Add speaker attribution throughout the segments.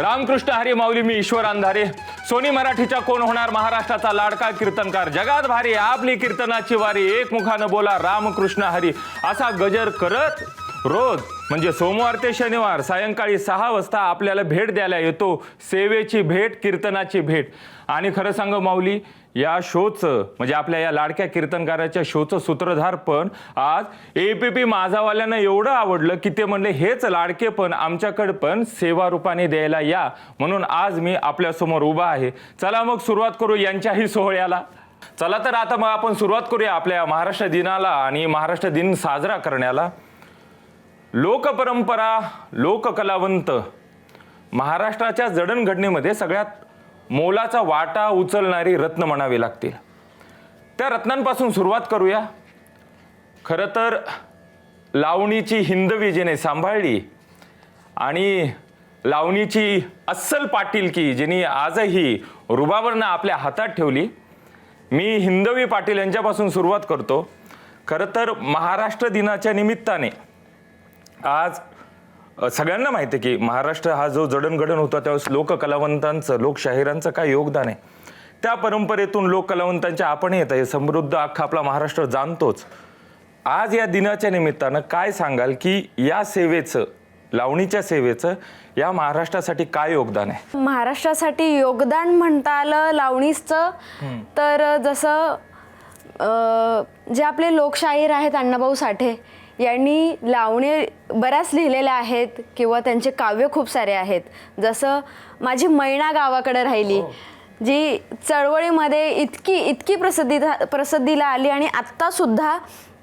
Speaker 1: रामकृष्ण हरी माऊली. मी ईश्वर अंधारे. Sony मराठीचा कोण होणार महाराष्ट्राचा लाडका कीर्तनकार. जगात भारी आपली कीर्तनाची वारी. एकमुखानं बोला रामकृष्ण हरी असा गजर करत रोज म्हणजे सोमवार ते शनिवार सायंकाळी 6 वाजता आपल्याला भेट द्यायला येतो. सेवेची भेट, कीर्तनाची भेट. आणि खरं सांग माऊली, या शोचं म्हणजे आपल्या या लाडक्या कीर्तनकाराच्या शोचं सूत्रधार पण आज APP माझावाल्यांना एवढं आवडलं की ते म्हणले हेच लाडके पण आमच्याकडे पण सेवा रूपाने द्यायला या. म्हणून आज मी आपल्यासमोर उभा आहे. चला मग सुरुवात करू यांच्याही सोहळ्याला. चला तर आता मग आपण सुरुवात करूया आपल्या महाराष्ट्र दिनाला आणि महाराष्ट्र दिन साजरा करण्याला. लोकपरंपरा, लोककलावंत महाराष्ट्राच्या जडणघडणीमध्ये सगळ्यात मोलाचा वाटा उचलणारी रत्न म्हणावी लागतील. त्या रत्नांपासून सुरुवात करूया. खरं तर लावणीची हिंदवी जिने सांभाळली आणि लावणीची अस्सल पाटीलकी जिने आजही रुबाबानं आपल्या हातात ठेवली, मी हिंदवी पाटील यांच्यापासून सुरुवात करतो. खरं तर महाराष्ट्र दिनाच्या निमित्ताने आज सगळ्यांना माहिती आहे की महाराष्ट्र हा जो जडणघडण होता त्यावेळेस लोककलावंतांचं, लोकशाहिरांचं काय योगदान आहे. त्या परंपरेतून लोककलावंतांच्या आपण येत आहे समृद्ध अख्खा आपला महाराष्ट्र जाणतोच. आज या दिनाच्या निमित्तानं काय सांगाल की या सेवेचं, लावणीच्या सेवेचं या महाराष्ट्रासाठी काय योगदान आहे?
Speaker 2: महाराष्ट्रासाठी योगदान म्हणता आलं लावणीचं तर जसं जे आपले लोकशाहीर आहेत अण्णाभाऊ साठे यांनी लावणी बऱ्याच लिहिलेल्या आहेत किंवा त्यांचे काव्य खूप सारे आहेत. जसं माझी मैना गावाकडे राहिली जी चळवळीमध्ये इतकी प्रसिद्धीला आली आणि आत्तासुद्धा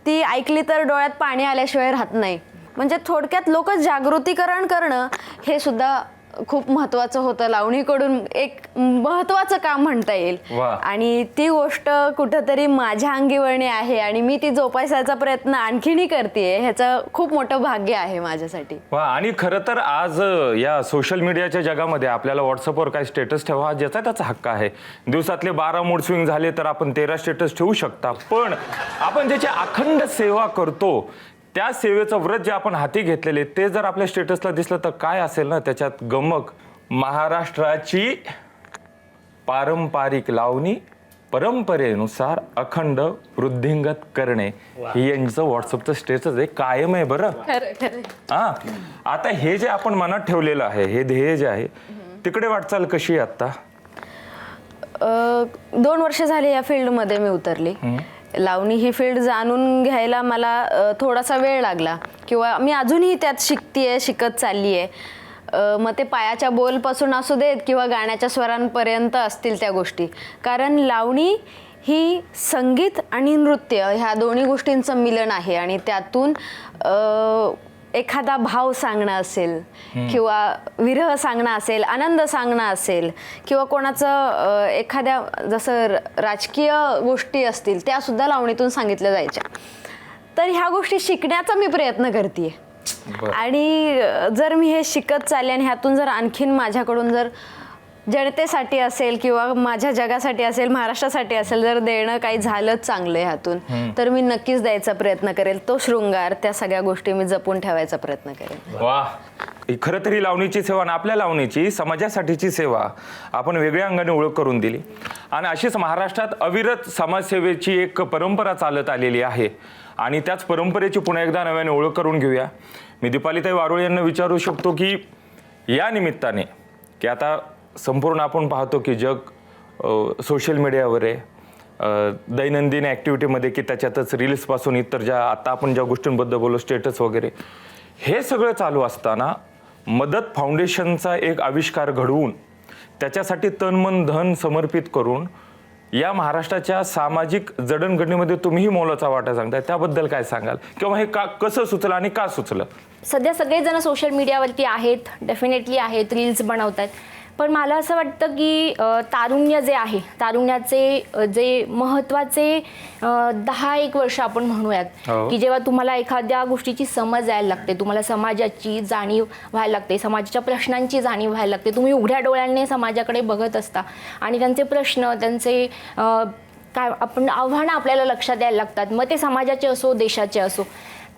Speaker 2: ती ऐकली तर डोळ्यात पाणी आल्याशिवाय राहत नाही. म्हणजे थोडक्यात लोक जागृतीकरण करणं हे सुद्धा खूप महत्त्वाचं होतं. लावणीकडून एक महत्त्वाचं काम म्हणता येईल. आणि ती गोष्ट कुठंतरी माझ्या अंगीवळणी आहे आणि मी ती जोपासायचा प्रयत्न आणखीनही करतेय. ह्याचं खूप मोठं भाग्य आहे माझ्यासाठी.
Speaker 1: आणि खरं तर आज या सोशल मीडियाच्या जगामध्ये आपल्याला व्हॉट्सअपवर काही स्टेटस ठेवा ज्याचा त्याचा हक्क आहे. दिवसातले 12 मूड स्विंग झाले तर आपण 13 स्टेटस ठेवू शकता. पण आपण ज्याची अखंड सेवा करतो त्या सेवेचं व्रत जे आपण हाती घेतलेले ते जर आपल्या स्टेटसला दिसलं तर काय असेल ना त्याच्यात गमक. महाराष्ट्राची पारंपरिक लावणी परंपरेनुसार अखंड वृद्धिंगत करणे हे यांचं व्हॉट्सअपचं स्टेटस आहे, कायम आहे बरं. हा, आता हे जे आपण मनात ठेवलेलं आहे, हे ध्येय जे आहे, तिकडे वाटचाल कशी आहे आता?
Speaker 2: 2 वर्ष झाले या फील्डमध्ये मी उतरली. लावणी ही फील्ड जाणून घ्यायला मला थोडासा वेळ लागला किंवा मी अजूनही त्यात शिकत चालली आहे. मग ते पायाच्या बोलपासून असू देत किंवा गाण्याच्या स्वरांपर्यंत असतील त्या गोष्टी. कारण लावणी ही संगीत आणि नृत्य ह्या दोन्ही गोष्टींचं मिलन आहे आणि त्यातून एखादा भाव सांगणं असेल किंवा विरह सांगणं असेल, आनंद सांगणं असेल किंवा कोणाचं एखाद्या जसं राजकीय गोष्टी असतील त्या सुद्धा लावणीतून सांगितल्या जायच्या. तर ह्या गोष्टी शिकण्याचा मी प्रयत्न करते आणि जर मी हे शिकत चालले आणि ह्यातून जर आणखीन माझ्याकडून जर जनतेसाठी असेल किंवा माझ्या जगासाठी असेल, महाराष्ट्रासाठी असेल जर देणं काही झालंच चांगलं ह्यातून तर मी नक्कीच द्यायचा प्रयत्न करेल. तो शृंगार, त्या सगळ्या गोष्टी मी जपून ठेवायचा प्रयत्न करेल.
Speaker 1: वा, खरं तरी लावणीची सेवा आणि आपल्या लावणीची समाजासाठीची सेवा आपण वेगळ्या अंगाने ओळख करून दिली. आणि अशीच महाराष्ट्रात अविरत समाजसेवेची एक परंपरा चालत आलेली आहे आणि त्याच परंपरेची पुन्हा एकदा नव्याने ओळख करून घेऊया. मी दीपालीताई वारुळे यांना विचारू शकतो की या निमित्ताने की आता संपूर्ण आपण पाहतो की जग सोशल मीडियावर आहे, दैनंदिन ॲक्टिव्हिटीमध्ये की त्याच्यातच रील्सपासून इतर ज्या आता आपण ज्या गोष्टींबद्दल बोललो स्टेटस वगैरे हे सगळं चालू असताना मदत फाउंडेशनचा एक आविष्कार घडवून त्याच्यासाठी तन मन धन समर्पित करून या महाराष्ट्राच्या सामाजिक जडणघडणीमध्ये तुम्हीही मोलाचा वाटा सांगताय, त्याबद्दल काय सांगाल? किंवा हे कसं सुचलं आणि का सुचलं?
Speaker 3: सध्या सगळेजण सोशल मीडियावरती आहेत, डेफिनेटली आहेत, रील्स बनवतात. पण मला असं वाटतं की तारुण्य जे आहे, तारुण्याचे जे महत्त्वाचे 10-1 वर्ष आपण म्हणूयात की जेव्हा तुम्हाला एखाद्या गोष्टीची समज यायला लागते, तुम्हाला समाजाची जाणीव व्हायला लागते, समाजाच्या प्रश्नांची जाणीव व्हायला लागते, तुम्ही उघड्या डोळ्यांनी समाजाकडे बघत असता आणि त्यांचे प्रश्न, त्यांचे काय आपण आव्हानं आपल्याला लक्षात यायला लागतात. मग ते समाजाचे असो, देशाचे असो.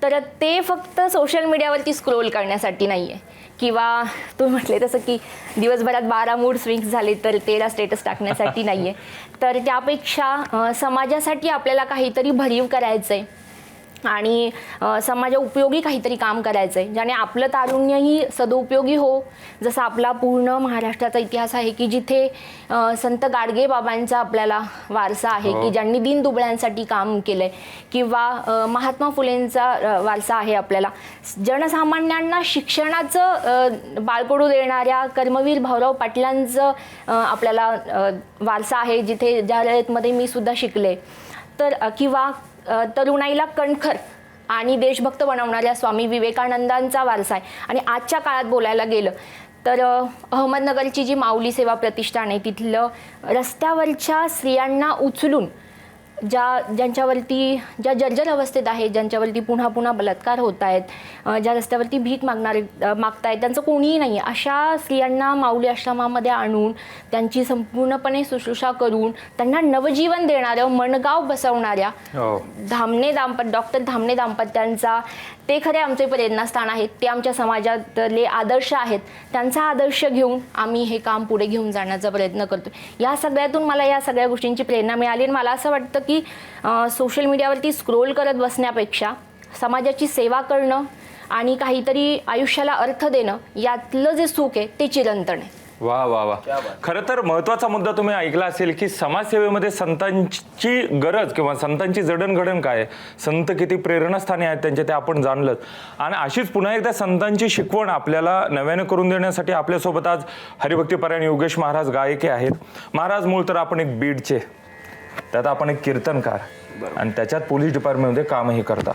Speaker 3: तर ते फक्त सोशल मीडियावरती स्क्रोल करण्यासाठी नाही आहे, किंवा तुम्ही म्हटले तसं की दिवसभरात 12 मूड स्विंग्स झाले तर 13 स्टेटस टाकण्यासाठी नाही आहे. तर त्यापेक्षा समाजासाठी आपल्याला काहीतरी भरीव करायचं आहे आणि समाजा उपयोगी काहीतरी काम करायचं आहे, ज्याने आपलं तारुण्यही सदुपयोगी हो. जसा आपला पूर्ण महाराष्ट्राचा इतिहास आहे की जिथे संत गाडगे बाबांचा आपल्याला वारसा आहे की ज्यांनी दीनदुबळ्यांसाठी काम केलं आहे, किंवा महात्मा फुलेंचा वारसा आहे आपल्याला. जनसामान्यांना शिक्षणाचं बाळकडू देणाऱ्या कर्मवीर भाऊराव पाटलांचं आपल्याला वारसा आहे, जिथे ज्या रयतमध्ये मी सुद्धा शिकले. तर किंवा तरुणाईला कणखर आणि देशभक्त बनवणाऱ्या स्वामी विवेकानंदांचा वारसा आहे. आणि आजच्या काळात बोलायला गेलं तर अहमदनगरची जी माऊली सेवा प्रतिष्ठान आहे तिथलं रस्त्यावरच्या स्त्रियांना उचलून ज्यांच्यावरती ज्या जर्जर अवस्थेत आहेत, ज्यांच्यावरती पुन्हा पुन्हा बलात्कार होत आहेत, ज्या रस्त्यावरती भीक मागतायत, त्यांचं कोणीही नाही, अशा स्त्रियांना माऊली आश्रमामध्ये आणून त्यांची संपूर्णपणे शुश्रूषा करून त्यांना नवजीवन देणारं मनगाव बसवणाऱ्या डॉक्टर धामणे दाम्पत्यांचा ते खरे आमचे प्रेरणास्थान आहेत. ते आमच्या समाजातले आदर्श आहेत. त्यांचा आदर्श घेऊन आम्ही हे काम पुढे घेऊन जाण्याचा प्रयत्न करतो. या सगळ्यातून मला या सगळ्या गोष्टींची प्रेरणा मिळाली आणि मला असं वाटतं की सोशल मीडियावरती स्क्रोल करत बसण्यापेक्षा समाजाची सेवा करणं आणि काहीतरी आयुष्याला अर्थ देणं यातलं जे सुख आहे ते चिरंतन आहे.
Speaker 1: वा वा वा. खरं तर महत्त्वाचा मुद्दा तुम्ही ऐकला असेल की समाजसेवेमध्ये संतांची गरज किंवा संतांची जडणघडण काय आहे, संत किती प्रेरणास्थानी आहेत त्यांचे ते आपण जाणलं. आणि अशीच पुन्हा एकदा संतांची शिकवण आपल्याला नव्यानं करून देण्यासाठी आपल्यासोबत आज हरिभक्तीपरायण योगेश महाराज गायके आहेत. महाराज मूळ तर आपण एक बीडचे, त्यात आपण एक कीर्तनकार आणि त्याच्यात पोलीस डिपार्टमेंटमध्ये कामही करता.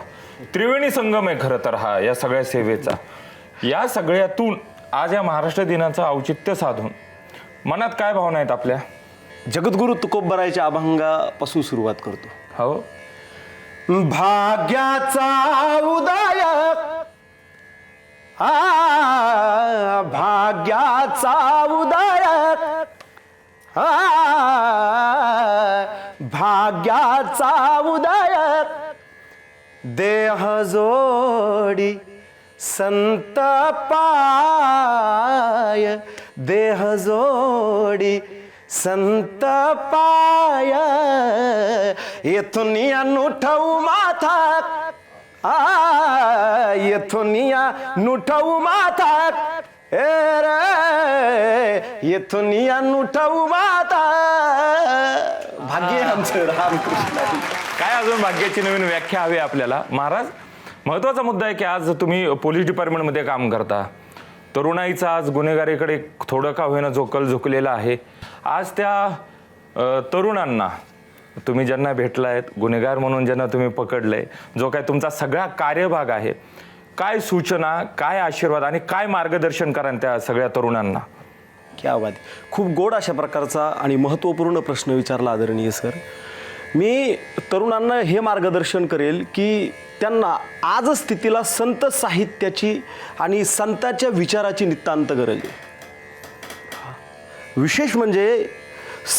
Speaker 1: त्रिवेणी संगम आहे खरं तर हा या सगळ्या सेवेचा. या सगळ्यातून आज या महाराष्ट्र दिनाचं औचित्य साधून मनात काय भावना आहेत आपल्या?
Speaker 4: जगद्गुरु तुकोबरायच्या अभंगापासून सुरुवात करतो.
Speaker 1: हो.
Speaker 4: भाग्याचा उदय, भाग्याचा उदय, भाग्याचा उदय, देह जोडी संत पाय, देह जोडी संत पाय, येथून नुठवू माथा, येथून नुठवू माथा, येथून नुठवू माथा. भाग्य आमचं रामकृष्ण.
Speaker 1: काय अजून भाग्याची नवीन व्याख्या हवी आपल्याला? महाराज, महत्त्वाचा मुद्दा आहे की आज तुम्ही पोलीस डिपार्टमेंटमध्ये काम करता. तरुणाईचा आज गुन्हेगारीकडे थोडं का होईना जो कल झुकलेला आहे. आज त्या तरुणांना तुम्ही ज्यांना भेटलायत, गुन्हेगार म्हणून ज्यांना तुम्ही पकडलंय, जो काय तुमचा सगळा कार्यभाग आहे, काय सूचना, काय आशीर्वाद आणि काय मार्गदर्शन कराल त्या सगळ्या तरुणांना?
Speaker 4: क्या बात. खूप गोड अशा प्रकारचा आणि महत्त्वपूर्ण प्रश्न विचारला आदरणीय सर. मी तरुणांना हे मार्गदर्शन करेल की त्यांना आज स्थितीला संत साहित्याची आणि संतांच्या विचाराची नितांत गरज आहे. विशेष म्हणजे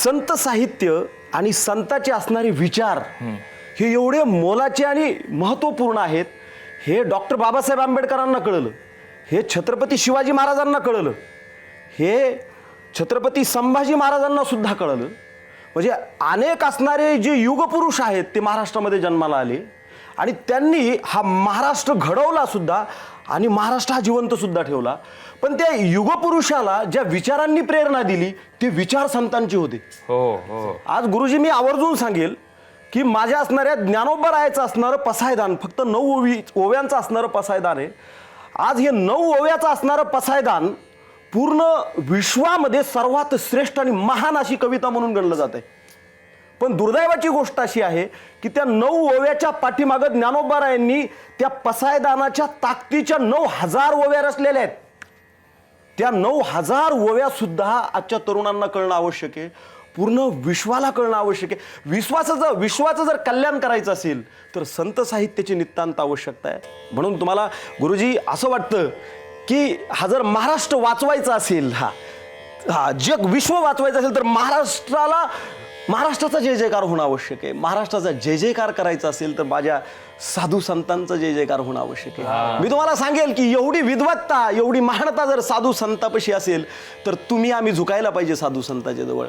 Speaker 4: संत साहित्य आणि संतांचे असणारे विचार हे एवढे मोलाचे आणि महत्त्वपूर्ण आहेत. हे डॉक्टर बाबासाहेब आंबेडकरांना कळलं, हे छत्रपती शिवाजी महाराजांना कळलं, हे छत्रपती संभाजी महाराजांना सुद्धा कळलं. म्हणजे अनेक असणारे जे युगपुरुष आहेत ते महाराष्ट्रामध्ये जन्माला आले आणि त्यांनी हा महाराष्ट्र घडवला सुद्धा आणि महाराष्ट्र हा जिवंत सुद्धा ठेवला. पण त्या युगपुरुषाला ज्या विचारांनी प्रेरणा दिली ते विचार संतांचे होते.
Speaker 1: हो हो.
Speaker 4: आज गुरुजी मी आवर्जून सांगेल की माझ्या असणाऱ्या ज्ञानोबरायाचं असणारं पसायदान फक्त 9 ओव्यांचं असणारं पसायदान आहे. आज हे 9 ओव्याचं असणारं पसायदान पूर्ण विश्वामध्ये सर्वात श्रेष्ठ आणि महान अशी कविता म्हणून गणलं जात आहे. पण दुर्दैवाची गोष्ट अशी आहे की त्या 9 ओव्याच्या पाठीमागं ज्ञानोबरायांनी त्या पसायदानाच्या ताकदीच्या 9000 ओव्या रचलेल्या आहेत. त्या 9000 ओव्या सुद्धा आजच्या तरुणांना कळणं आवश्यक आहे, पूर्ण विश्वाला कळणं आवश्यक आहे. विश्वाचं जर कल्याण करायचं असेल तर संत साहित्याची नितांत आवश्यकता आहे. म्हणून तुम्हाला गुरुजी असं वाटतं की हा जर महाराष्ट्र वाचवायचा असेल, हा जग विश्व वाचवायचं असेल तर महाराष्ट्राला महाराष्ट्राचा जय जयकार होणं आवश्यक आहे. महाराष्ट्राचा जय जयकार करायचा असेल तर माझ्या साधू संतांचा जय जयकार होणं आवश्यक आहे. मी तुम्हाला सांगेल की एवढी विद्वत्ता, एवढी महानता जर साधू संतापाशी असेल तर तुम्ही आम्ही झुकायला पाहिजे साधू संतांच्या जवळ.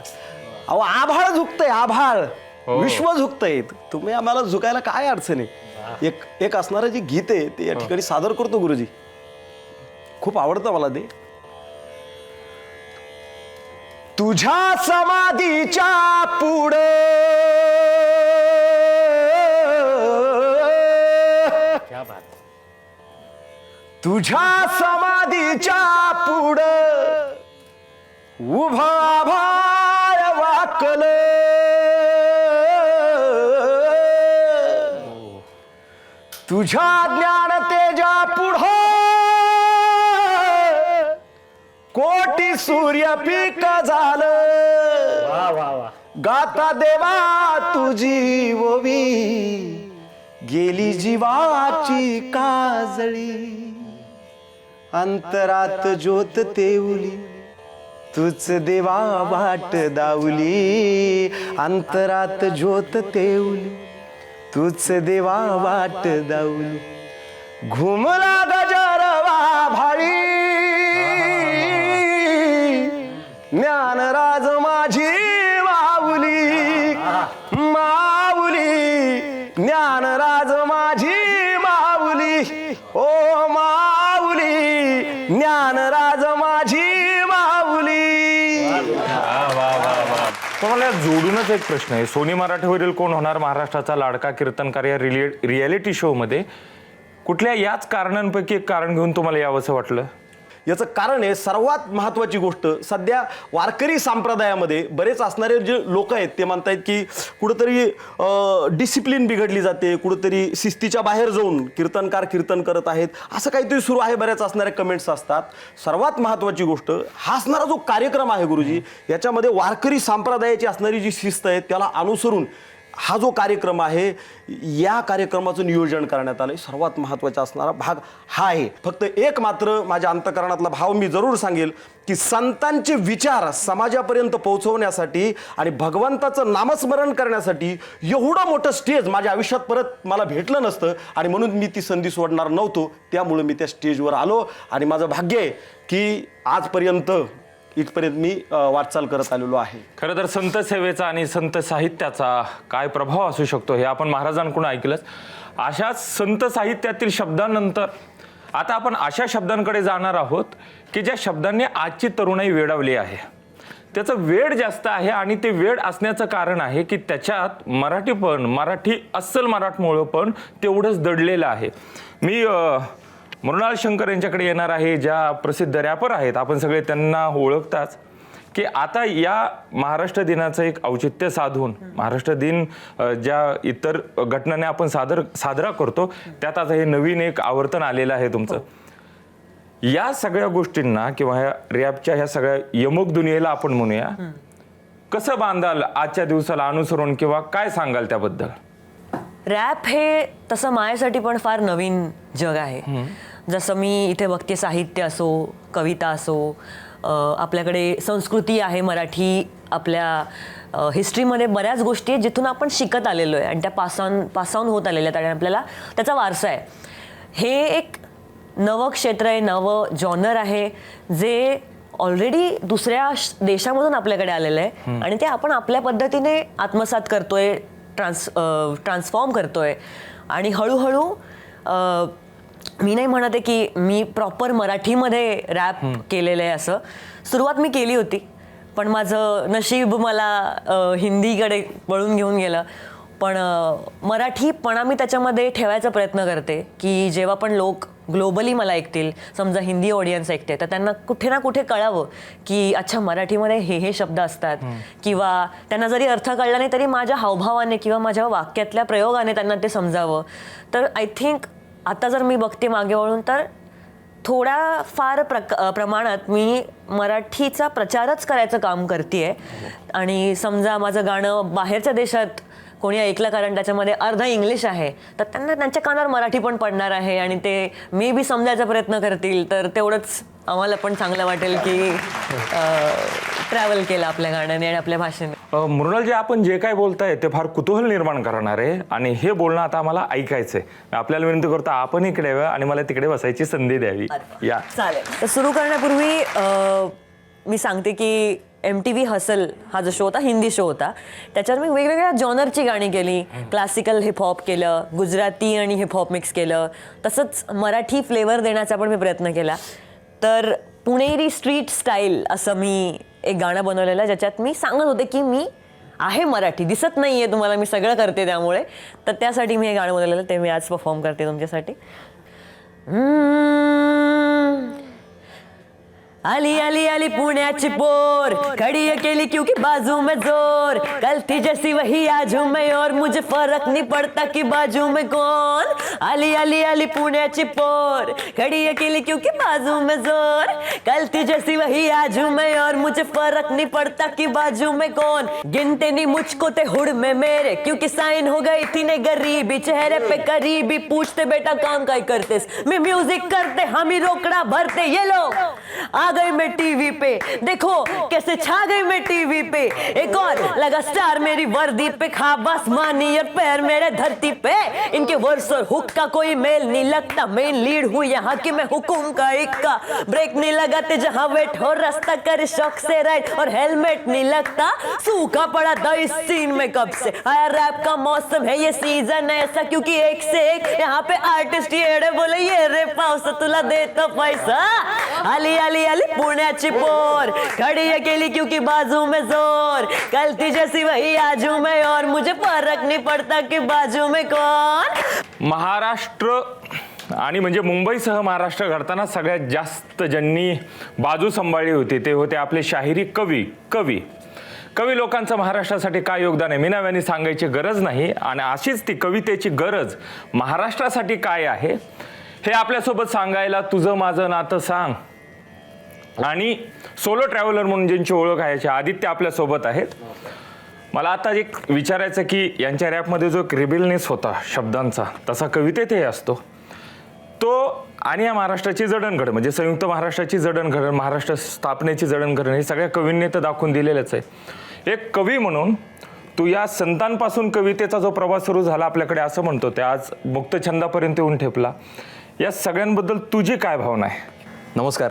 Speaker 4: अहो आभाळ झुकतंय, आभाळ विश्व झुकतंय, तुम्ही आम्हाला झुकायला काय अडचण आहे. एक असणारं जे गीत आहे ते या ठिकाणी सादर करतो गुरुजी. खूप आवडतं मला ते. तुझ्या समाधीच्या पुढे तुझ्या समाधीच्या पुढे उभा आभाळ वाकलं, तुझ्या ज्ञान तेजा पुढे कोटी सूर्य पीक झालं. गाता देवा तुझी ओवी गेली जीवाची काजळी, अंतरात ज्योत तेवली तुझ देवा वाट दावली, अंतरात ज्योत तेवली तुझ देवा वाट दावली. घुमला गजरवा भाळी ज्ञानराज माझी माऊली, माऊली ज्ञानराज माझी माऊली, ओ माऊली ज्ञानराज माझी माऊली.
Speaker 1: तुम्हाला जोडूनच एक प्रश्न आहे. सोनी मराठीवरील कोण होणार महाराष्ट्राचा लाडका कीर्तनकार या रियालिटी शो मध्ये कुठल्या याच कारणांपैकी एक कारण घेऊन तुम्हाला यावंसं वाटलं?
Speaker 4: याचं कारण आहे सर्वात महत्त्वाची गोष्ट, सध्या वारकरी संप्रदायामध्ये बरेच असणारे जे लोक आहेत ते म्हणतायत की कुठंतरी डिसिप्लिन बिघडली जाते, कुठंतरी शिस्तीच्या बाहेर जाऊन कीर्तनकार कीर्तन करत आहेत, असं काहीतरी सुरू आहे. बऱ्याच असणाऱ्या कमेंट्स असतात. सर्वात महत्त्वाची गोष्ट, हा असणारा जो कार्यक्रम आहे गुरुजी, याच्यामध्ये वारकरी संप्रदायाची असणारी जी शिस्त आहे त्याला अनुसरून हा जो कार्यक्रम आहे, या कार्यक्रमाचं नियोजन करण्यात आलं. सर्वात महत्त्वाचा असणारा भाग हा आहे. फक्त एक मात्र माझ्या अंतःकरणातला भाव मी जरूर सांगेल की संतांचे विचार समाजापर्यंत पोहोचवण्यासाठी आणि भगवंताचं नामस्मरण करण्यासाठी एवढं मोठं स्टेज माझ्या आयुष्यात परत मला भेटलं नसतं आणि म्हणून मी ती संधी सोडणार नव्हतो. त्यामुळे मी त्या स्टेजवर आलो आणि माझं भाग्य आहे की आजपर्यंत इथपर्यंत मी वाटचाल करत आलेलो आहे.
Speaker 1: खरं तर संत सेवेचा आणि संत साहित्याचा काय प्रभाव असू शकतो हे आपण महाराजांकडून ऐकलंच. अशाच संत साहित्यातील शब्दांनंतर आता आपण अशा शब्दांकडे जाणार आहोत की ज्या शब्दांनी आजची तरुणाई वेडावली आहे. त्याचं वेड जास्त आहे आणि ते वेड असण्याचं कारण आहे की त्याच्यात मराठी अस्सल मराठमोळं पण तेवढंच दडलेलं आहे. मी मृणाल शंकर यांच्याकडे येणार आहे, ज्या प्रसिद्ध रॅपर आहेत, आपण सगळे त्यांना ओळखताच, की आता या महाराष्ट्र दिनाचं एक औचित्य साधून महाराष्ट्र दिन ज्या इतर घटनांनी आपण साजरा करतो त्यात आता हे नवीन एक आवर्तन आलेलं आहे तुमचं. या सगळ्या गोष्टींना किंवा ह्या रॅपच्या ह्या सगळ्या यमक दुनियेला आपण म्हणूया, कसं बांधाल आजच्या दिवसाला अनुसरून किंवा काय सांगाल त्याबद्दल?
Speaker 5: रॅप हे तसं माझ्यासाठी पण फार नवीन जग आहे. जसं मी इथे बघते, साहित्य असो, कविता असो, आपल्याकडे संस्कृती आहे मराठी, आपल्या हिस्ट्रीमध्ये बऱ्याच गोष्टी आहेत जिथून आपण शिकत आलेलो आहे आणि त्या पास ऑन होत आलेल्या आहेत आणि आपल्याला त्याचा वारसा आहे. हे एक नवं क्षेत्र आहे, नवं जॉनर आहे जे ऑलरेडी दुसऱ्या देशामधून आपल्याकडे आलेलं आहे आणि ते आपण आपल्या पद्धतीने आत्मसात करतोय, ट्रान्सफॉर्म करतोय. आणि हळूहळू मी नाही म्हणत आहे की मी प्रॉपर मराठीमध्ये रॅप केलेलं आहे. असं सुरुवात मी केली होती पण माझं नशीब मला हिंदीकडे वळून घेऊन गेलं. पण मराठीपणा मी त्याच्यामध्ये ठेवायचा प्रयत्न करते की जेव्हा पण लोक ग्लोबली मला ऐकतील, समजा हिंदी ऑडियन्स ऐकते, तर त्यांना कुठे ना कुठे कळावं की अच्छा मराठीमध्ये हे शब्द असतात, किंवा त्यांना जरी अर्थ कळला नाही तरी माझ्या हावभावाने किंवा माझ्या वाक्यातल्या प्रयोगाने त्यांना ते समजावं. तर आय थिंक आता जर मी बघते मागे वळून तर थोड्या फार प्रमाणात मी मराठीचा प्रचारच करायचं काम करते. आणि समजा माझं गाणं बाहेरच्या देशात कोणी ऐकलं कारण त्याच्यामध्ये अर्ध इंग्लिश आहे तर त्यांना त्यांच्या कानावर मराठी पण पडणार आहे आणि ते मे बी समजायचा प्रयत्न करतील तर तेवढंच आम्हाला पण चांगलं वाटेल की ट्रॅव्हल केलं आपल्या गाण्याने आणि आपल्या भाषेने.
Speaker 1: मृणाल, जे आपण जे काय बोलताय ते फार कुतूहल निर्माण करणार आहे आणि हे बोलणं आता आम्हाला ऐकायचंय. आपल्याला विनंती करतो आपण इकडे यावं आणि मला तिकडे बसायची संधी द्यावी. या
Speaker 5: चालेल. तर सुरू करण्यापूर्वी मी सांगते की MTV हसल हा जो शो होता, हिंदी शो होता, त्याच्यावर मी वेगवेगळ्या जॉनरची गाणी केली. क्लासिकल हिपहॉप केलं, गुजराती आणि हिपहॉप मिक्स केलं, तसंच मराठी फ्लेवर देण्याचा पण मी प्रयत्न केला. तर पुणेरी स्ट्रीट स्टाईल असं मी एक गाणं बनवलेलं, ज्याच्यात मी सांगत होते की मी आहे मराठी, दिसत नाही आहे तुम्हाला, मी सगळं करते त्यामुळे. तर त्यासाठी मी हे गाणं बनवलेलं, ते मी आज परफॉर्म करते तुमच्यासाठी. आली आली आली पुण्याची पोर, खड़ी अकेली क्योंकि बाजू में जोर, कल थी जैसी वही आज हूं मैं और मुझे फर्क नहीं पड़ता कि बाजू में कौन. आली आली आली पुण्याची पोर, खड़ी अकेली क्योंकि बाजू में जोर, कल थी जैसी वही आज हूं मैं और मुझे फर्क नहीं पड़ता कि बाजू में कौन. गिनते नहीं मुझको ते हुड़ में मेरे, क्योंकि साइन हो गई थी ने गरीबी, चेहरे पे करीबी पूछते बेटा काम काय करतेस, मैं म्यूजिक करते हम ही रोकड़ा भरते. ये लो आ गई मैं टीवी पे, देखो कैसे छा गई मैं टीवी पे, एक और लगा स्टार मेरी वर्दी पे, खाब आसमानी और पैर मेरे धरती पे. इनके वर्स और हुक का कोई मेल नहीं लगता, मेन लीड हूँ यहाँ की मैं हुकुम का इक्का, ब्रेक नहीं लगाते जहाँ वेट हो, रास्ता कर शौक से राइड और हेलमेट नहीं लगता, सूखा पड़ा था इस सीन में कब से. आया रैप का मौसम है ये सीजन ऐसा, क्योंकि एक से एक यहाँ पे आर्टिस्ट येड़े बोले ये रे पावसा तुला देतो पैसा. आली आली आली पुण्याची पोर, खड़ी अकेली क्योंकि बाजू में जोर, कल थी जैसी वही आज हूं मैं और मुझे फर्क नहीं पड़ता कि बाजू में कौन.
Speaker 1: महाराष्ट्र आणि म्हणजे मुंबईसह महाराष्ट्र घडताना सगळ्यात जास्त ज्यांनी बाजू सांभाळली होती ते होते आपले शाहिरी कवी लोकांचं महाराष्ट्रासाठी काय योगदान आहे मी नव्याने सांगायची गरज नाही. आणि अशीच ती कवितेची गरज महाराष्ट्रासाठी काय आहे हे आपल्यासोबत सांगायला तुझं माझं नातं सांग आणि सोलो ट्रॅव्हलर म्हणून ज्यांची ओळख आहे असे आदित्य आपल्यासोबत आहेत. मला आता एक विचारायचं की यांच्या रॅपमध्ये जो एक रिबिलनेस होता शब्दांचा, तसा कवितेतही असतो तो. आणि या महाराष्ट्राची जडणघडण म्हणजे संयुक्त महाराष्ट्राची जडणघडण, महाराष्ट्र स्थापनेची जडणघडण हे सगळ्या कवींनी तर दाखवून दिलेलंच आहे. एक कवी म्हणून तू या संतांपासून कवितेचा जो प्रवास सुरू झाला आपल्याकडे असं म्हणतो ते आज मुक्तछंदापर्यंत येऊन ठेपला, या सगळ्यांबद्दल तुझी काय भावना आहे?
Speaker 6: नमस्कार.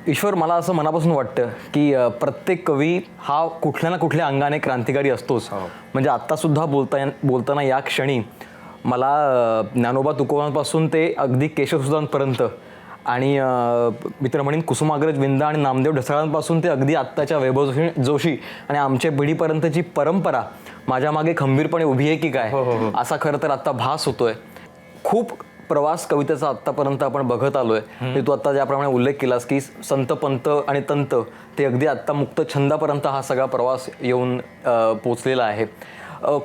Speaker 6: ईश्वर, मला असं मनापासून वाटतं की प्रत्येक कवी हा कुठल्या ना कुठल्या अंगाने क्रांतिकारी असतोच. म्हणजे आत्तासुद्धा बोलताना या क्षणी मला ज्ञानोबा तुकोबांपासून ते अगदी केशवसुधांपर्यंत आणि मित्र म्हणेन कुसुमाग्रज विंदा आणि नामदेव ढसाळांपासून ते अगदी आत्ताच्या वैभव जोशी आणि आमच्या पिढीपर्यंतची परंपरा माझ्या मागे खंबीरपणे उभी आहे की काय असा खरं तर आत्ता भास होतोय. खूप प्रवास कवितेचा आत्तापर्यंत आपण बघत आलोय. तू आत्ता ज्याप्रमाणे उल्लेख केलास की संत पंत आणि तंत ते अगदी आत्ता मुक्त छंदापर्यंत हा सगळा प्रवास येऊन पोचलेला आहे.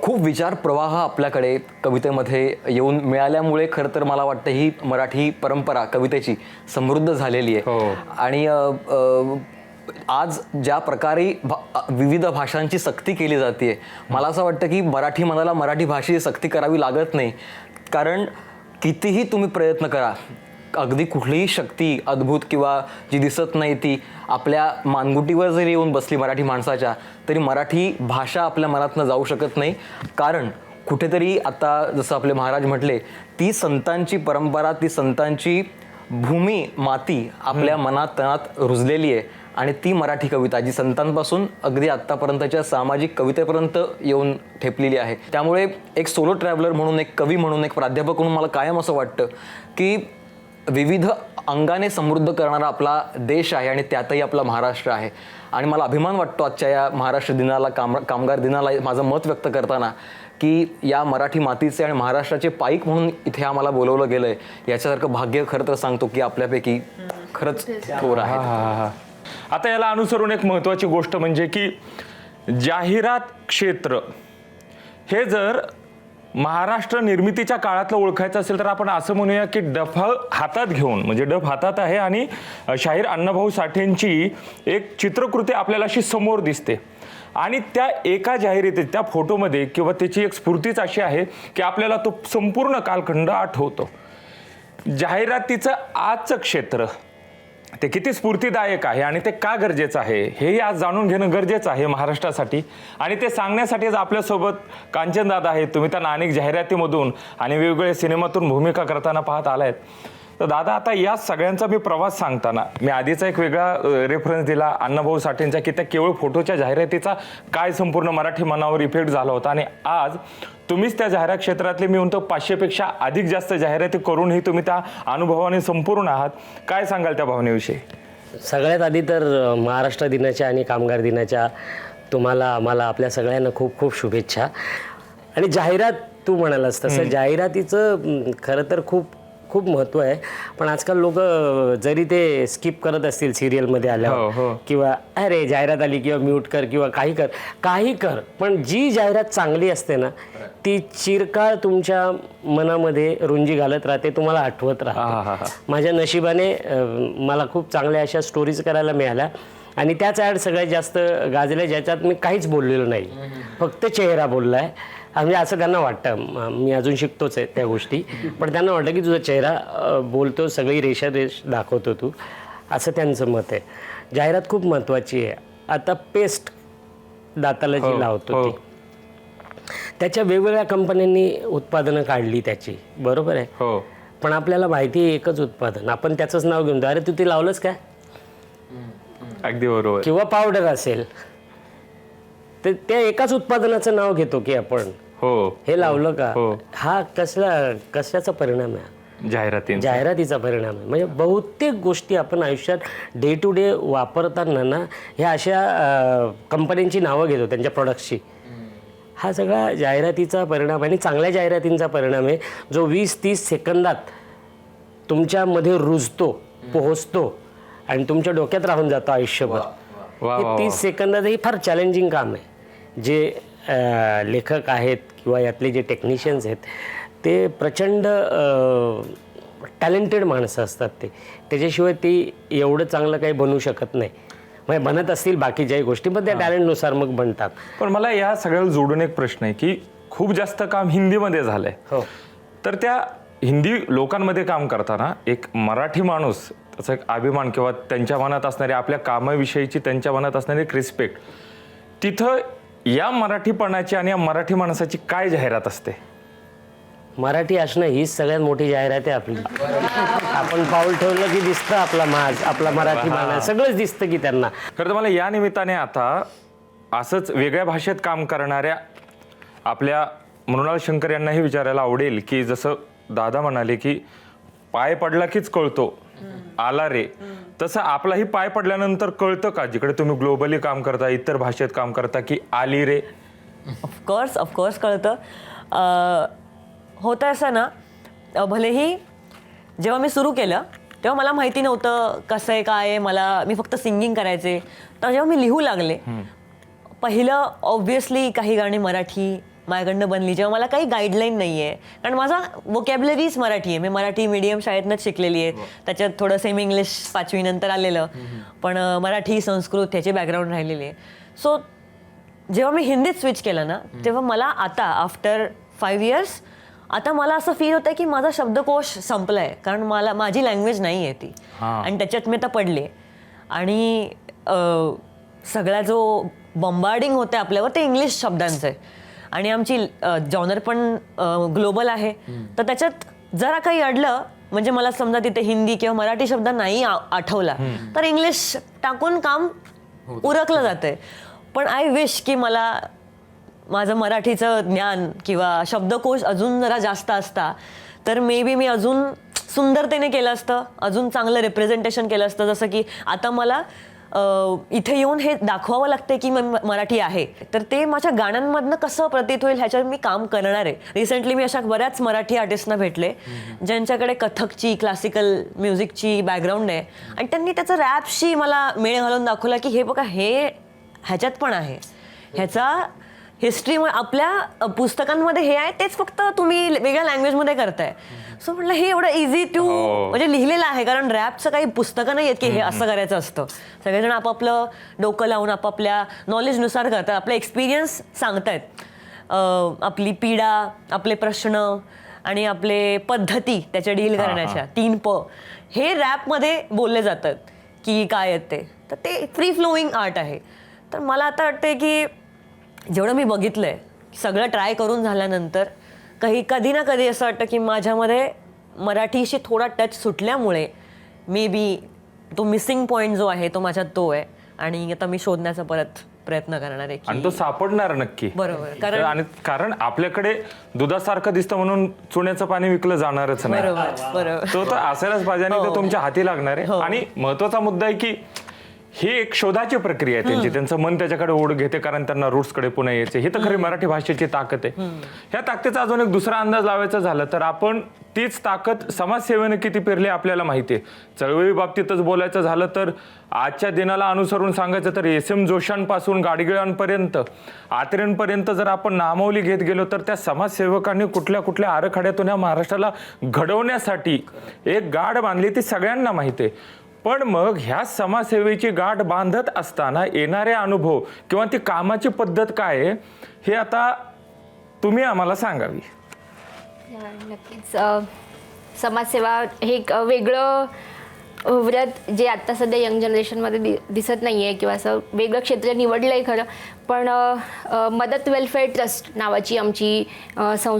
Speaker 6: खूप विचार प्रवाह आपल्याकडे कवितेमध्ये येऊन मिळाल्यामुळे खरं तर मला वाटतं ही मराठी परंपरा कवितेची समृद्ध झालेली आहे. आणि आज ज्या प्रकारे विविध भाषांची सक्ती केली जाते, मला असं वाटतं की मराठी मनाला मराठी भाषेची सक्ती करावी लागत नाही. कारण कितीही तुम्ही प्रयत्न करा, अगदी कुठलीही शक्ती अद्भुत किंवा जी दिसत नाही ती आपल्या मानगुटीवर जरी येऊन बसली मराठी माणसाच्या, तरी मराठी भाषा आपल्या मनातनं जाऊ शकत नाही. कारण कुठेतरी आता जसं आपले महाराज म्हटले, ती संतांची परंपरा, ती संतांची भूमी माती आपल्या मनात तनात रुजलेली आहे. आणि ती मराठी कविता जी संतांपासून अगदी आत्तापर्यंतच्या सामाजिक कवितेपर्यंत येऊन ठेपलेली आहे. त्यामुळे एक सोलो ट्रॅव्हलर म्हणून, एक कवी म्हणून, एक प्राध्यापक म्हणून मला कायम असं वाटतं की विविध अंगाने समृद्ध करणारा आपला देश आहे आणि त्यातही आपला महाराष्ट्र आहे. आणि मला अभिमान वाटतो आजच्या या महाराष्ट्र दिनाला, कामगार दिनाला माझं मत व्यक्त करताना की या मराठी मातीचे आणि महाराष्ट्राचे पाईक म्हणून इथे आम्हाला बोलवलं गेलं आहे. याच्यासारखं भाग्य खरं तर सांगतो की आपल्यापैकी खरंच थोर आहे.
Speaker 1: आता याला अनुसरून एक महत्त्वाची गोष्ट म्हणजे की जाहिरात क्षेत्र हे जर महाराष्ट्र निर्मितीच्या काळातलं ओळखायचं असेल तर आपण असं म्हणूया की डफ हातात घेऊन, म्हणजे डफ हातात आहे आणि शाहीर अण्णाभाऊ साठेंची एक चित्रकृती आपल्याला अशी समोर दिसते. आणि त्या एका जाहिरातीत, त्या फोटोमध्ये किंवा त्याची एक स्फूर्तीच अशी आहे की आपल्याला तो संपूर्ण कालखंड आठवतो. जाहिरातीचं आजचं क्षेत्र ते किती स्फूर्तिदायक आहे आणि ते का गरजेचं आहे हेही आज जाणून घेणं गरजेचं आहे महाराष्ट्रासाठी. आणि ते सांगण्यासाठीच आपल्यासोबत कांचनदादा आहेत. तुम्ही त्यांना अनेक जाहिरातीमधून आणि वेगवेगळ्या सिनेमातून भूमिका करताना पाहत आलायत. तर दादा, आता या सगळ्यांचा मी प्रवास सांगताना मी आधीचा एक वेगळा रेफरन्स दिला अण्णाभाऊ साठेंचा, की त्या केवळ फोटोच्या जाहिरातीचा काय संपूर्ण मराठी मनावर इफेक्ट झाला होता. आणि आज तुम्हीच त्या जाहिरात क्षेत्रातले मी म्हणतो 500पेक्षा अधिक जास्त जाहिराती करूनही तुम्ही त्या अनुभवाने संपूर्ण आहात. काय सांगाल त्या भावनेविषयी?
Speaker 7: सगळ्यात आधी तर महाराष्ट्र दिनाच्या आणि कामगार दिनाच्या तुम्हाला आम्हाला आपल्या सगळ्यांना खूप खूप शुभेच्छा. आणि जाहिरात तू म्हणालास तसं जाहिरातीचं खरं तर खूप खूप महत्त्व आहे. पण आजकाल लोक जरी ते स्किप करत असतील सिरियलमध्ये आल्यावर किंवा अरे जाहिरात आली किंवा म्यूट कर किंवा काही कर पण जी जाहिरात चांगली असते ना ती चिरकाळ तुमच्या मनामध्ये रुंजी घालत राहते, तुम्हाला आठवत राहते. माझ्या नशिबाने मला खूप चांगल्या अशा स्टोरीज करायला मिळाल्या आणि त्याच ॲड सगळ्यात जास्त गाजल्या ज्याच्यात मी काहीच बोललेलो नाही, फक्त चेहरा बोलला आहे. म्हणजे असं त्यांना वाटतं, मी अजून शिकतोच आहे त्या गोष्टी, पण त्यांना वाटतं की तुझा चेहरा बोलतो, सगळी रेष दाखवतो तू, असं त्यांचं मत आहे. जाहिरात खूप महत्त्वाची आहे. आता पेस्ट दाताला जी लावतो ती त्याच्या वेगवेगळ्या कंपन्यांनी उत्पादनं काढली त्याची, बरोबर आहे.
Speaker 1: हो,
Speaker 7: पण आपल्याला माहिती आहे एकच उत्पादन, आपण त्याचंच नाव घेऊन अरे तू ते लावलंस काय,
Speaker 1: अगदी बरोबर.
Speaker 7: किंवा पावडर असेल तर त्या एकाच उत्पादनाचं नाव घेतो की आपण
Speaker 1: हो,
Speaker 7: हे लावलं का. हा कशाचा परिणाम आहे? जाहिरातीचा परिणाम आहे. म्हणजे बहुतेक गोष्टी आपण आयुष्यात डे टू डे वापरताना ना ह्या अशा कंपन्यांची नावं घेतो त्यांच्या प्रोडक्ट्सची. हा सगळा जाहिरातीचा परिणाम आहे आणि चांगल्या जाहिरातींचा परिणाम आहे जो 20-30 सेकंदात तुमच्यामध्ये रुजतो, पोहोचतो आणि तुमच्या डोक्यात राहून जातो आयुष्यभर. हे 30 सेकंदातही फार चॅलेंजिंग काम आहे. जे लेखक आहेत किंवा यातले जे टेक्निशियन्स आहेत ते प्रचंड टॅलेंटेड माणसं असतात. त्याच्याशिवाय ती एवढं चांगलं काही बनवू शकत नाही. म्हणजे बनत असतील बाकीच्याही गोष्टी पण त्या टॅलेंटनुसार मग बनतात.
Speaker 1: पण मला या सगळ्याला जोडून एक प्रश्न आहे की खूप जास्त काम हिंदीमध्ये झालंय. तर त्या हिंदी लोकांमध्ये काम करताना एक मराठी माणूस त्याचा एक अभिमान किंवा त्यांच्या मनात असणारी आपल्या कामाविषयीची त्यांच्या मनात असणारी एक रिस्पेक्ट, तिथं या मराठीपणाची आणि या मराठी माणसाची काय जाहिरात असते?
Speaker 7: मराठी असणं हीच सगळ्यात मोठी जाहिरात आहे आपली. आपण पाऊल ठेवलं की दिसतं आपला मराठी माणूस, सगळंच दिसतं की त्यांना.
Speaker 1: खरं तर मला या निमित्ताने आता असंच वेगळ्या भाषेत काम करणाऱ्या आपल्या मृणाल शंकर यांनाही विचारायला आवडेल की जसं दादा म्हणाले की पाय पडला कीच कळतो आला रे, तसं आपलाही पाय पडल्यानंतर कळतं का जिकडे तुम्ही ग्लोबली काम करता, इतर भाषेत काम करता, की आली रे?
Speaker 5: ऑफकोर्स कळतं. होतं असं ना, भलेही जेव्हा मी सुरू केलं तेव्हा मला माहिती नव्हतं कसं आहे काय आहे, मी फक्त सिंगिंग करायचे. तर जेव्हा मी लिहू लागले पहिलं ऑब्व्हियसली काही गाणी मराठी माझ्याकडनं बनली जेव्हा मला काही गाईडलाईन नाही आहे, कारण माझा वोकॅब्युलरीच मराठी आहे. मी मराठी मीडियम शाळेतनंच शिकलेली आहे, त्याच्यात थोडं सेमी इंग्लिश 5वी नंतर आलेलं, पण मराठी संस्कृत ह्याची बॅकग्राऊंड राहिलेली आहे. सो जेव्हा मी हिंदीत स्विच केलं ना तेव्हा मला आता आफ्टर 5 years आता मला असं फील होतं की माझा शब्दकोश संपलाय, कारण माझी लँग्वेज नाही आहे ती, आणि त्याच्यात मी आता पडले. आणि सगळा जो बंबार्डिंग होते आपल्यावर ते इंग्लिश शब्दांचं आहे आणि आमची जॉनर पण ग्लोबल आहे. तर त्याच्यात जरा काही अडलं म्हणजे मला समजा तिथे हिंदी किंवा मराठी शब्द नाही आठवला तर इंग्लिश टाकून काम उरकलं जातंय. पण आय विश की मला माझं मराठीचं ज्ञान किंवा शब्दकोश अजून जरा जास्त असता तर मे बी मी अजून सुंदरतेने केलं असतं, अजून चांगलं रिप्रेझेंटेशन केलं असतं. जसं की आता मला इथे येऊन हे दाखवावं लागते की मराठी आहे, तर ते माझ्या गाण्यांमधनं कसं प्रतीत होईल ह्याच्यावर मी काम करणार आहे. रिसेंटली मी अशा बऱ्याच मराठी आर्टिस्टना भेटले ज्यांच्याकडे कथकची क्लासिकल म्युझिकची बॅकग्राऊंड आहे आणि त्यांनी त्याचं रॅपशी मला मेळ घालून दाखवला की हे बघा हे ह्याच्यात पण आहे, ह्याचा हिस्ट्री आपल्या पुस्तकांमध्ये हे आहे, तेच फक्त तुम्ही वेगळ्या लँग्वेजमध्ये करताय. सो म्हटलं हे एवढं इझी टू म्हणजे लिहिलेलं आहे, कारण रॅपचं काही पुस्तकं नाही आहेत की हे असं करायचं असतं. सगळेजण आपापलं डोकं लावून आपापल्या नॉलेजनुसार करतात, आपले एक्सपिरियन्स सांगतायत, आपली पीडा, आपले प्रश्न आणि आपले पद्धती त्याच्या डील करण्याच्या 3 प हे रॅपमध्ये बोलले जातात. की काय येते, तर ते फ्री फ्लोईंग आर्ट आहे. तर मला आता वाटते की जेवढं मी बघितलंय सगळं ट्राय करून झाल्यानंतर कधी ना कधी असं वाटतं की माझ्यामध्ये मराठीशी थोडा टच सुटल्यामुळे मे बी तो मिसिंग पॉईंट जो आहे तो माझ्यात तो आहे, आणि आता मी शोधण्याचा परत प्रयत्न करणार आहे
Speaker 1: आणि तो सापडणार नक्की.
Speaker 5: बरोबर.
Speaker 1: आणि कारण आपल्याकडे दुधासारखं दिसतं म्हणून चुन्याचं पाणी विकलं जाणारच नाही.
Speaker 5: बरोबर
Speaker 1: तो तर असायलाच पाहिजे आणि तो तुमच्या हाती लागणार आहे. आणि महत्वाचा मुद्दा आहे की ही एक शोधाची प्रक्रिया आहे त्यांची. त्यांचं मन त्याच्याकडे ओढ घेते कारण त्यांना रूट्सकडे पुन्हा यायचे. हे तर खरी मराठी भाषेची ताकद आहे. ह्या ताकदीचा अजून एक दुसरा अंदाज लावायचा झाला तर आपण तीच ताकद समाजसेवेने किती पेरली आपल्याला माहिती आहे. चळवळी बाबतीतच बोलायचं झालं तर आजच्या दिनाला अनुसरून सांगायचं तर SM जोशांपासून गाडगिळांपर्यंत आत्रेंपर्यंत जर आपण नामावली घेत गेलो तर त्या समाजसेवकांनी कुठल्या कुठल्या आराखड्यातून या महाराष्ट्राला घडवण्यासाठी एक गाठ बांधली ती सगळ्यांना माहिती आहे. पण मग ह्या समाजसेवेची गाठ बांधत असताना येणारे अनुभव किंवा ती कामाची पद्धत काय आहे हे आता तुम्ही आम्हाला सांगावी.
Speaker 3: नक्कीच समाजसेवा हे एक वेगळं व्रत जे आत्ता सध्या यंग जनरेशनमध्ये दिसत नाही आहे किंवा असं वेगळं क्षेत्र निवडलं आहे खरं. पण मदत वेलफेअर ट्रस्ट नावाची आमची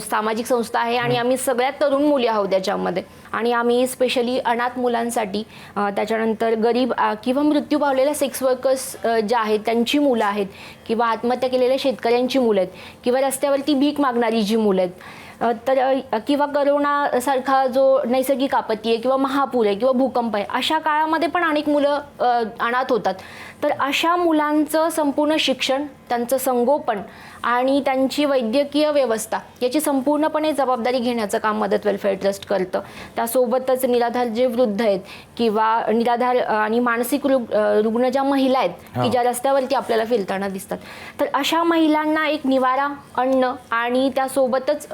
Speaker 3: सामाजिक संस्था आहे आणि आम्ही सगळ्यात तरुण मुली आहोत त्याच्यामध्ये. आणि आम्ही स्पेशली अनाथ मुलांसाठी त्याच्यानंतर गरीब किंवा मृत्यू पावलेल्या सेक्स वर्कर्स ज्या आहेत त्यांची मुलं आहेत किंवा आत्महत्या केलेल्या शेतकऱ्यांची मुलं आहेत किंवा रस्त्यावरती भीक मागणारी जी मुलं आहेत तर किंवा करोनासारखा जो नैसर्गिक आपत्ती आहे किंवा महापूर आहे किंवा भूकंप आहे अशा काळामध्ये पण अनेक मुलं अनाथ होतात. तर अशा मुलांचं संपूर्ण शिक्षण, त्यांचं संगोपन आणि त्यांची वैद्यकीय व्यवस्था याची संपूर्णपणे जबाबदारी घेण्याचं काम मदत वेलफेअर ट्रस्ट करतं. त्यासोबतच निराधार जे वृद्ध आहेत किंवा निराधार आणि मानसिक रुग्ण ज्या महिला आहेत की ज्या रस्त्यावरती आपल्याला फिरताना दिसतात तर अशा महिलांना एक निवारा, अन्न आणि त्यासोबतच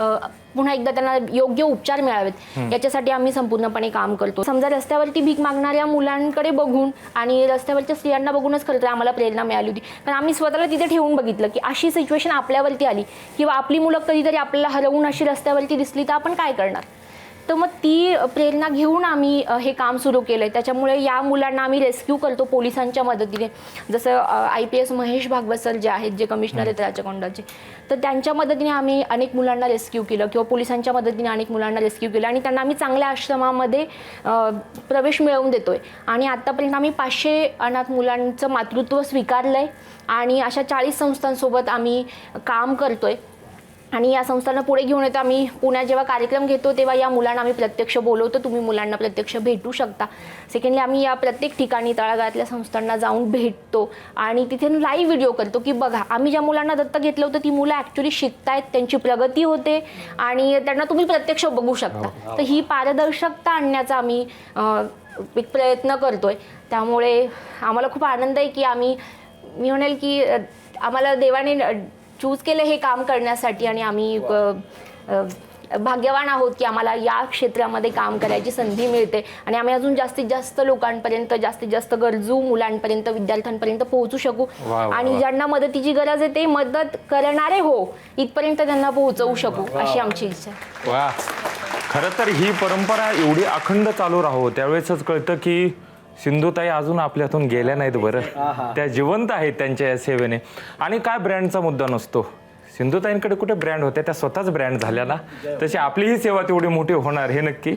Speaker 3: पुन्हा एकदा त्यांना योग्य उपचार मिळावेत याच्यासाठी आम्ही संपूर्णपणे काम करतो. समजा रस्त्यावरती भीक मागणाऱ्या मुलांकडे बघून आणि रस्त्यावरच्या स्त्रियांना बघूनच खरं तर आम्हाला प्रेरणा मिळाली होती. पण आम्ही स्वतःला तिथे ठेवून बघितलं की अशी सिच्युएशन आपल्यावरती आली किंवा आपली मुलं कधीतरी आपल्याला हरवून अशी रस्त्यावरती दिसली तर आपण काय करणार. तर मग ती प्रेरणा घेऊन आम्ही हे काम सुरू केलं आहे. त्याच्यामुळे या मुलांना आम्ही रेस्क्यू करतो पोलिसांच्या मदतीने. जसं IPS महेश भागवत सर जे आहेत जे कमिशनर आहेत राचकोंडाचे तर त्यांच्या मदतीने आम्ही अनेक मुलांना रेस्क्यू केलं किंवा पोलिसांच्या मदतीने अनेक मुलांना रेस्क्यू केलं आणि त्यांना आम्ही चांगल्या आश्रमामध्ये प्रवेश मिळवून देतो आहे. आणि आत्तापर्यंत आम्ही 500 अनाथ मुलांचं मातृत्व स्वीकारलं आहे आणि अशा 40 संस्थांसोबत आम्ही काम करतो आहे. आणि या संस्थांना पुढे घेऊन येतो. आम्ही पुण्यात जेव्हा कार्यक्रम घेतो तेव्हा या मुलांना आम्ही प्रत्यक्ष बोलवतो. तुम्ही मुलांना प्रत्यक्ष भेटू शकता. सेकंडली आम्ही या प्रत्येक ठिकाणी तळागाळातल्या संस्थांना जाऊन भेटतो आणि तिथे लाईव्ह व्हिडिओ करतो की बघा आम्ही ज्या मुलांना दत्तक घेतलं होतं ती मुलं ॲक्च्युली शिकतायत, त्यांची प्रगती होते आणि त्यांना तुम्ही प्रत्यक्ष बघू शकता. तर ही पारदर्शकता आणण्याचा आम्ही एक प्रयत्न करतोय. त्यामुळे आम्हाला खूप आनंद आहे की मी म्हणेल की आम्हाला देवाने चूज केलं हे काम करण्यासाठी आणि आम्ही भाग्यवान आहोत की आम्हाला या क्षेत्रामध्ये काम करायची संधी मिळते आणि आम्ही अजून जास्तीत जास्त लोकांपर्यंत, जास्तीत जास्त गरजू मुलांपर्यंत, विद्यार्थ्यांपर्यंत पोहोचू शकू आणि ज्यांना मदतीची गरज आहे ते मदत करणारे इथपर्यंत त्यांना पोहोचवू शकू अशी आमची इच्छा आहे.
Speaker 1: वा, खरं तर ही परंपरा एवढी अखंड चालू राहो त्यावेळेसच कळतं की सिंधुताई अजून आपल्यातून गेल्या नाहीत. बरं, त्या जिवंत आहेत त्यांच्या या सेवेने. आणि काय ब्रँडचा मुद्दा नसतो, सिंधुताईंकडे कुठे ब्रँड होत्या, त्या स्वतःच ब्रँड झाल्या ना, तशी आपलीही सेवा तेवढी मोठी होणार हे नक्की.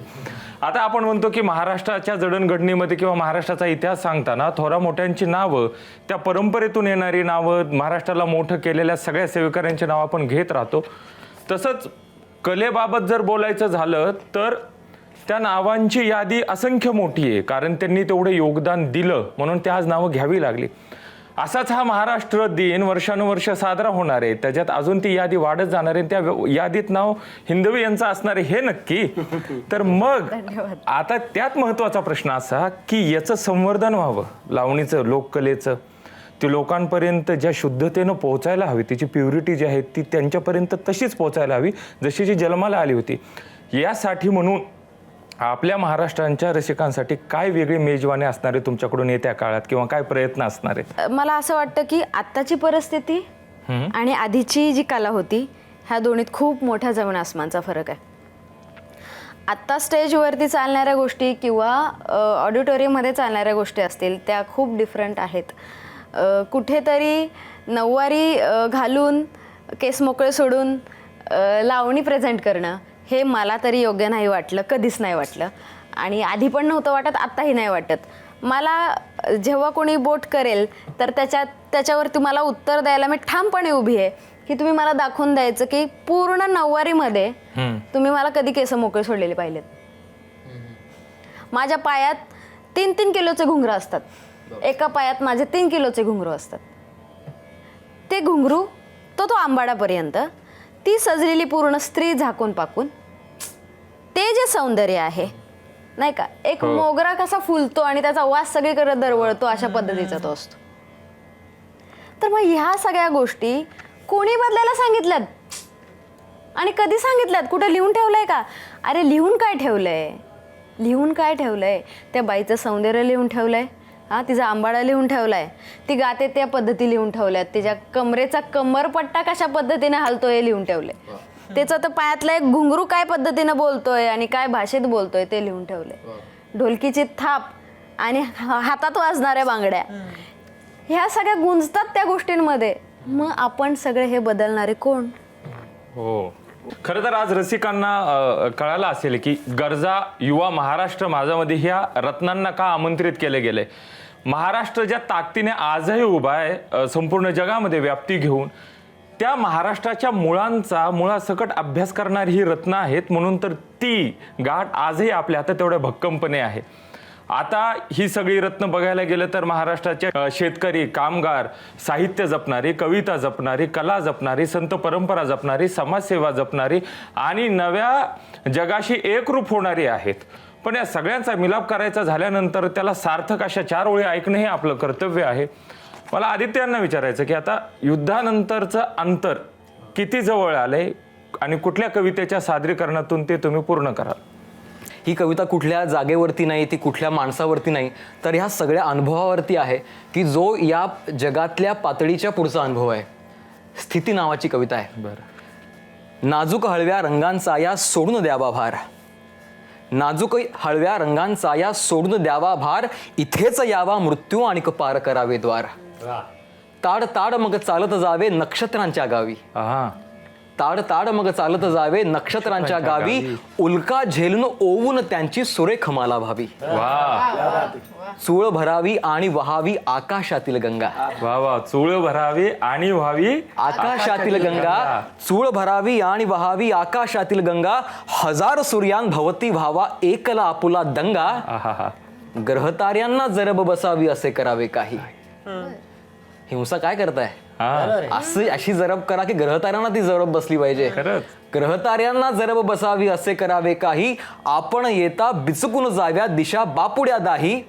Speaker 1: आता आपण म्हणतो की महाराष्ट्राच्या जडणघडणीमध्ये किंवा महाराष्ट्राचा इतिहास सांगताना थोरा मोठ्यांची नावं, त्या परंपरेतून येणारी नावं, महाराष्ट्राला मोठं केलेल्या सगळ्या सेवेकऱ्यांची नावं आपण घेत राहतो. तसंच कलेबाबत जर बोलायचं झालं तर त्या नावांची यादी असंख्य मोठी आहे कारण त्यांनी तेवढं योगदान दिलं म्हणून त्या आज नावं घ्यावी लागली. असाच हा महाराष्ट्र दिन वर्षानुवर्ष साजरा होणार आहे, त्याच्यात अजून ती यादी वाढत जाणार आहे. त्या यादीत नाव हिंदवी यांचं असणार आहे हे नक्की. तर मग आता त्यात महत्त्वाचा प्रश्न असा की याचं संवर्धन व्हावं, लावणीचं, लोककलेचं, ती लोकांपर्यंत ज्या शुद्धतेनं पोहोचायला हवी, तिची प्युरिटी जी आहे ती त्यांच्यापर्यंत तशीच पोहोचायला हवी जशी जी जन्माला आली होती. यासाठी म्हणून आपल्या महाराष्ट्राच्या रसिकांसाठी काय वेगळी मेजवानी असणार आहे तुमच्याकडून येत्या काळात किंवा काय प्रयत्न असणार आहेत?
Speaker 2: मला असं वाटतं की आत्ताची परिस्थिती आणि आधीची जी कला होती ह्या दोन्हीत खूप मोठा जमीन आसमानचा फरक आहे. आत्ता स्टेजवरती चालणाऱ्या गोष्टी किंवा ऑडिटोरियममध्ये चालणाऱ्या गोष्टी असतील त्या खूप डिफरंट आहेत. कुठेतरी नऊवारी घालून केस मोकळे सोडून लावणी प्रेझेंट करणं हे मला तरी योग्य नाही वाटलं, कधीच नाही वाटलं. आणि आधी पण नव्हतं वाटत, आत्ताही नाही वाटत. मला जेव्हा कोणी बोट करेल तर त्याच्यावरती मला उत्तर द्यायला मी ठामपणे उभी आहे की तुम्ही मला दाखवून द्यायचं की पूर्ण नऊवारीमध्ये तुम्ही मला कधी केस मोकळे सोडलेले पाहिलेत. माझ्या पायात 3-3 किलोचे घुंगरं असतात. एका पायात माझे 3 किलोचे घुंगरू असतात. ते घुंगरू तो आंबाडापर्यंत ती सजलेली पूर्ण स्त्री झाकून पाकून ते जे सौंदर्य आहे नाही का, एक मोगरा कसा फुलतो आणि त्याचा वास सगळीकडे दरवळतो अशा पद्धतीचा तो असतो. तर मग ह्या सगळ्या गोष्टी कोणी बदलायला सांगितल्यात आणि कधी सांगितल्यात? कुठं लिहून ठेवलंय का? अरे लिहून काय ठेवलंय? लिहून काय ठेवलंय? त्या बाईचं सौंदर्य लिहून ठेवलंय, हा तिचा आंबाडा लिहून ठेवलाय, ती गाते त्या पद्धती लिहून ठेवल्यात, तिच्या कमरेचा कमरपट्टा कशा पद्धतीने हलतोय हे लिहून ठेवलंय, त्याचं तर पायातलं एक घुंगरू काय पद्धतीनं बोलतोय आणि काय भाषेत बोलतोय ते लिहून ठेवलंय, ढोलकीची थाप आणि हातात वाजणाऱ्या बांगड्या, ह्या सगळ्या गुंजतात त्या गोष्टींमध्ये. मग आपण सगळे हे बदलणारे कोण?
Speaker 1: हो, खरं तर आज रसिकांना कळालं असेल की गरजा युवा महाराष्ट्र माझामध्ये ह्या रत्नांना का आमंत्रित केले गेले. महाराष्ट्र ज्या ताकदीने आजही उभा आहे संपूर्ण जगामध्ये व्याप्ती घेऊन, त्या महाराष्ट्राच्या मुळासकट अभ्यास करणारी ही रत्न आहेत. म्हणून तर ती गाठ आजही आपल्या हातात तेवढ्या भक्कमपणे आहे. आता ही सगळी रत्न बघायला गेलं तर महाराष्ट्राचे शेतकरी, कामगार, साहित्य जपणारी, कविता जपणारी, कला जपणारी, संत परंपरा जपणारी, समाजसेवा जपणारी आणि नव्या जगाशी एकरूप होणारी आहेत. पण या सगळ्यांचा मिलाप करायचा झाल्यानंतर त्याला सार्थक अशा 4 ओळी ऐकणं हे आपलं कर्तव्य आहे. मला आदित्य यांना विचारायचं की आता युद्धानंतरचं अंतर किती जवळ आलंय आणि कुठल्या कवितेच्या सादरीकरणातून ते तुम्ही पूर्ण कराल?
Speaker 6: ही कविता कुठल्या जागेवरती नाही, ती कुठल्या माणसावरती नाही, तर ह्या सगळ्या अनुभवावरती आहे की जो या जगातल्या पातळीच्या पुढचा अनुभव आहे. स्थिती नावाची कविता आहे.
Speaker 1: बरं.
Speaker 6: नाजूक हळव्या रंगांचा या सोडून द्यावा भार, नाजूक हळव्या रंगांचा या सोडून द्यावा भार, इथेच यावा मृत्यू आणि पार करावे द्वार. ताड ताड मग चालत जावे नक्षत्रांच्या गावी, ताड ताड मग चालत जावे नक्षत्रांच्या गावी, उल्का झेलून ओवून त्यांची सुरेख माला व्हावी. चूळ भरावी आणि वहावी आकाशातील गंगा.
Speaker 1: वा वा, चूळ भरावी आणि व्हावी
Speaker 6: आकाशातील गंगा, चूळ भरावी आणि वहावी आकाशातील गंगा, हजार सूर्यां भवती व्हावा एकला आपुला दंगा. ग्रहतार्यांना जरब बसावी असे करावे काही. हिंसा काय करताय? अशी जरब करा की ग्रहताऱ्यांना ती जरब बसली पाहिजे. ग्रहताऱ्यांना जरब बसावी असे करावे काही, आपण येता बिचकून जाव्या दिशा बापुड्या दाही,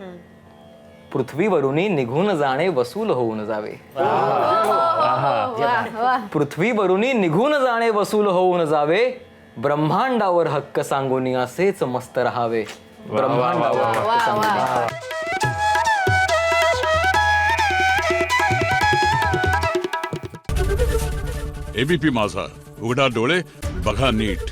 Speaker 6: पृथ्वीवरूनही निघून जाणे वसूल होऊन जावे. पृथ्वीवरूनही निघून जाणे वसूल होऊन जावे, ब्रह्मांडावर हक्क सांगून असेच मस्त राहावे. ब्रह्मांडावर हक्क सांगून.
Speaker 8: एबीपी माझा, उघडा डोळे बघा नीट.